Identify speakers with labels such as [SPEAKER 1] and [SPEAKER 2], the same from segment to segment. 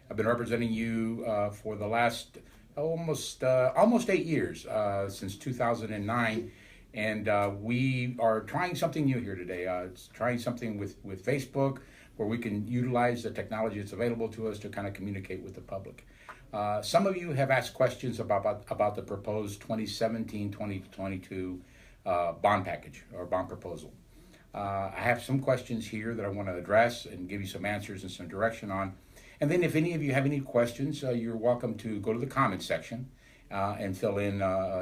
[SPEAKER 1] I've been representing you for the last almost 8 years, since 2009, and we are trying something new here today. It's trying something with Facebook, where we can utilize the technology that's available to us to kind of communicate with the public. Some of you have asked questions about the proposed 2017-2022 bond package or bond proposal. I have some questions here that I want to address and give you some answers and some direction on. And then if any of you have any questions, you're welcome to go to the comments section and fill in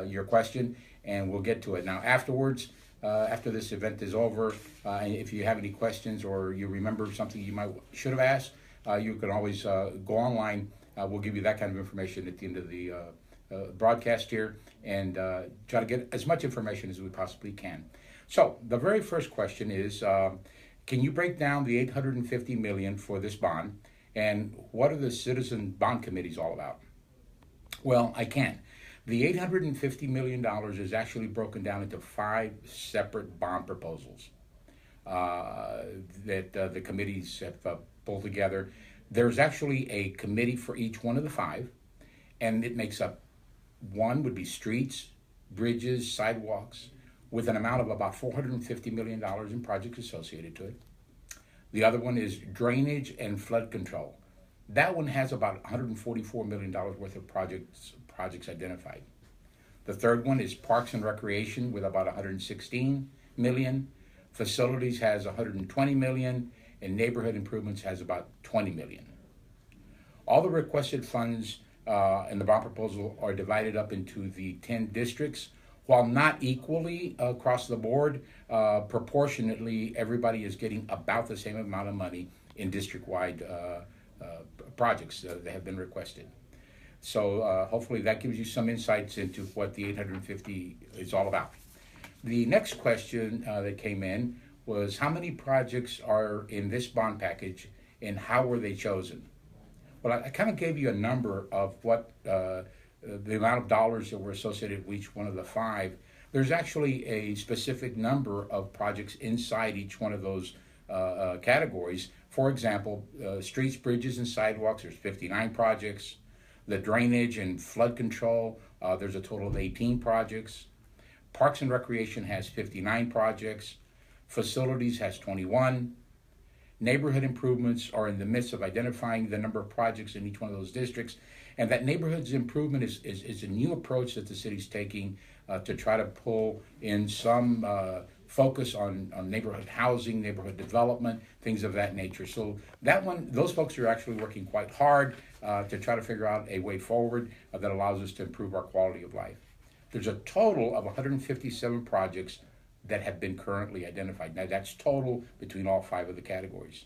[SPEAKER 1] your question, and we'll get to it. Now, afterwards, after this event is over, and if you have any questions or you remember something you should have asked, you can always go online. We'll give you that kind of information at the end of the broadcast here, and try to get as much information as we possibly can. So the very first question is, can you break down the $850 million for this bond, and what are the citizen bond committees all about? Well, I can. The $850 million is actually broken down into 5 separate bond proposals that the committees have pulled together. There's actually a committee for each one of the 5, and it makes up, one would be streets, bridges, sidewalks, with an amount of about $450 million in projects associated to it. The other one is drainage and flood control. That one has about $144 million worth of projects identified. The third one is parks and recreation with about $116 million. Facilities has $120 million, and neighborhood improvements has about $20 million. All the requested funds in the bond proposal are divided up into the 10 districts. While not equally across the board, proportionately, everybody is getting about the same amount of money in district-wide projects that have been requested. So hopefully that gives you some insights into what the 850 is all about. The next question that came in was, how many projects are in this bond package, and how were they chosen? Well, I kind of gave you a number of what the amount of dollars that were associated with each one of the 5. There's actually a specific number of projects inside each one of those categories. For example, streets, bridges, and sidewalks, there's 59 projects. The drainage and flood control, there's a total of 18 projects. Parks and recreation has 59 projects. Facilities has 21. Neighborhood improvements are in the midst of identifying the number of projects in each one of those districts. And that neighborhoods improvement is a new approach that the city's taking to try to pull in some focus on neighborhood housing, neighborhood development, things of that nature. So that one, those folks are actually working quite hard to try to figure out a way forward that allows us to improve our quality of life. There's a total of 157 projects that have been currently identified. Now that's total between all 5 of the categories.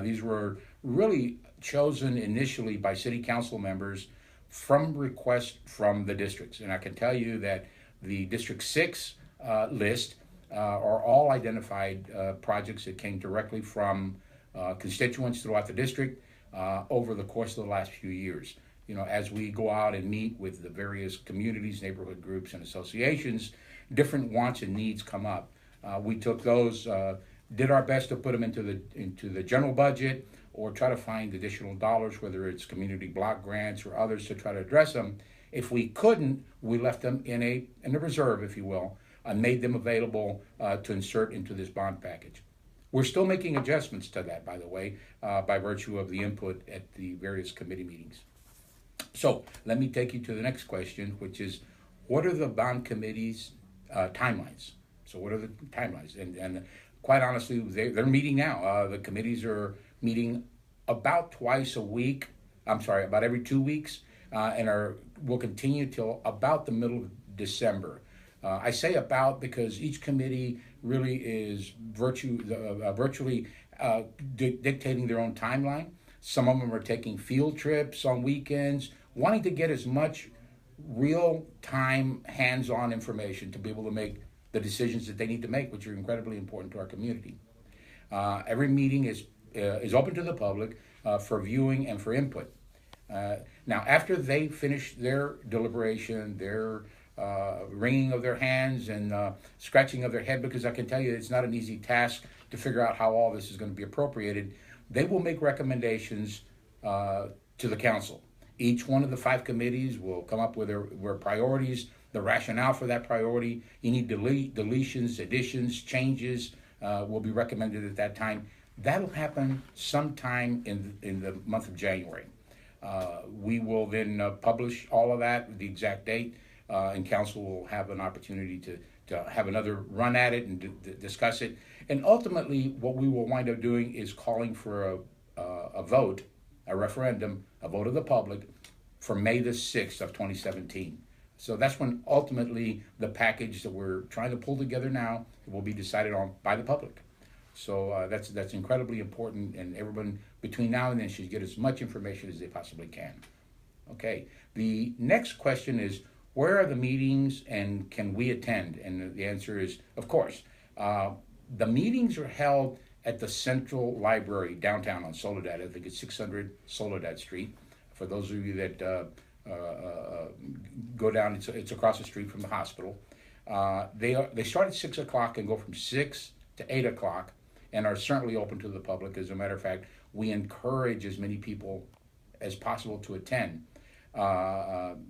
[SPEAKER 1] These were really chosen initially by city council members from requests from the districts. And I can tell you that the District 6 list are all identified projects that came directly from constituents throughout the district over the course of the last few years. You know, as we go out and meet with the various communities, neighborhood groups, and associations, different wants and needs come up. We took those, did our best to put them into the general budget, or try to find additional dollars, whether it's community block grants or others, to try to address them. If we couldn't, we left them in a reserve, if you will, and made them available to insert into this bond package. We're still making adjustments to that, by the way, by virtue of the input at the various committee meetings. So let me take you to the next question, which is, what are the bond committee's timelines? So what are the timelines? And quite honestly, they're meeting now. The committees are meeting about about every 2 weeks, and will continue till about the middle of December. I say about because each committee really is virtually dictating their own timeline. Some of them are taking field trips on weekends, wanting to get as much real-time, hands-on information to be able to make the decisions that they need to make, which are incredibly important to our community. Every meeting is open to the public for viewing and for input. Now, after they finish their deliberation, their wringing of their hands and scratching of their head, because I can tell you it's not an easy task to figure out how all this is going to be appropriated, they will make recommendations to the council. Each one of the 5 committees will come up with their priorities, the rationale for that priority. Any deletions, additions, changes will be recommended at that time. That'll happen sometime in the month of January. We will then publish all of that, the exact date, and council will have an opportunity to have another run at it and discuss it. And ultimately, what we will wind up doing is calling for a vote, a referendum, a vote of the public for May the 6th of 2017. So that's when ultimately the package that we're trying to pull together now will be decided on by the public. So that's incredibly important, and everyone between now and then should get as much information as they possibly can. Okay, the next question is, where are the meetings and can we attend? And the answer is, of course. The meetings are held at the Central Library downtown on Soledad. I think it's 600 Soledad Street. For those of you that go down, it's across the street from the hospital. They start at 6 o'clock and go from 6 to 8 o'clock, and are certainly open to the public. As a matter of fact, we encourage as many people as possible to attend.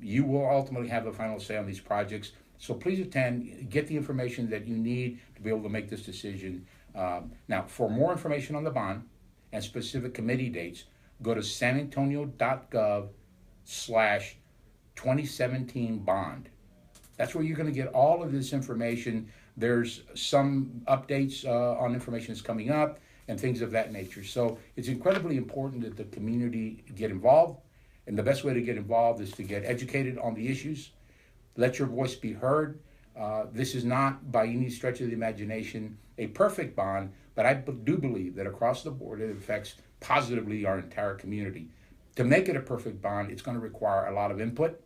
[SPEAKER 1] You will ultimately have the final say on these projects, so please attend, get the information that you need to be able to make this decision. Now, for more information on the bond and specific committee dates, go to sanantonio.gov/2017 bond. That's where you're going to get all of this information. There's some updates on information that's coming up and things of that nature. So it's incredibly important that the community get involved. And the best way to get involved is to get educated on the issues. Let your voice be heard. This is not, by any stretch of the imagination, a perfect bond, but I do believe that across the board it affects positively our entire community. To make it a perfect bond, it's going to require a lot of input,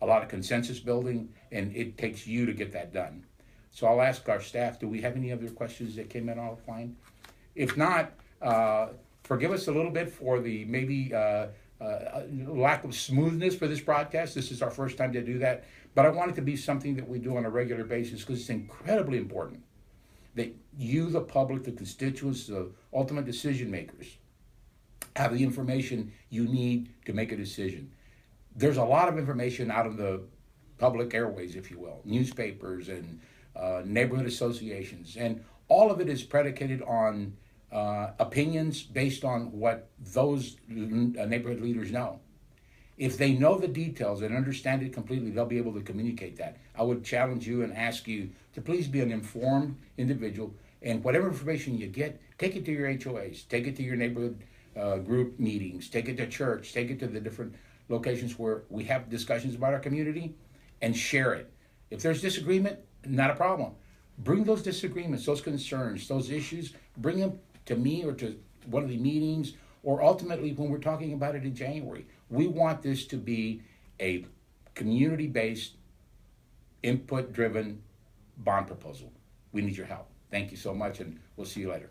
[SPEAKER 1] a lot of consensus building, and it takes you to get that done. So I'll ask our staff, do we have any other questions that came in offline? If not, forgive us a little bit for the maybe lack of smoothness for this broadcast. This is our first time to do that, but I want it to be something that we do on a regular basis because it's incredibly important that you, the public, the constituents, the ultimate decision makers, have the information you need to make a decision. There's a lot of information out of the public airways, if you will, newspapers and neighborhood associations, and all of it is predicated on opinions based on what those neighborhood leaders know. If they know the details and understand it completely, they'll be able to communicate that. I would challenge you and ask you to please be an informed individual, and whatever information you get, take it to your HOAs, take it to your neighborhood group meetings, take it to church, take it to the different locations where we have discussions about our community, and share it. If there's disagreement, not a problem. Bring those disagreements, those concerns, those issues, bring them to me or to one of the meetings, or ultimately when we're talking about it in January. We want this to be a community-based, input-driven bond proposal. We need your help. Thank you so much, and we'll see you later.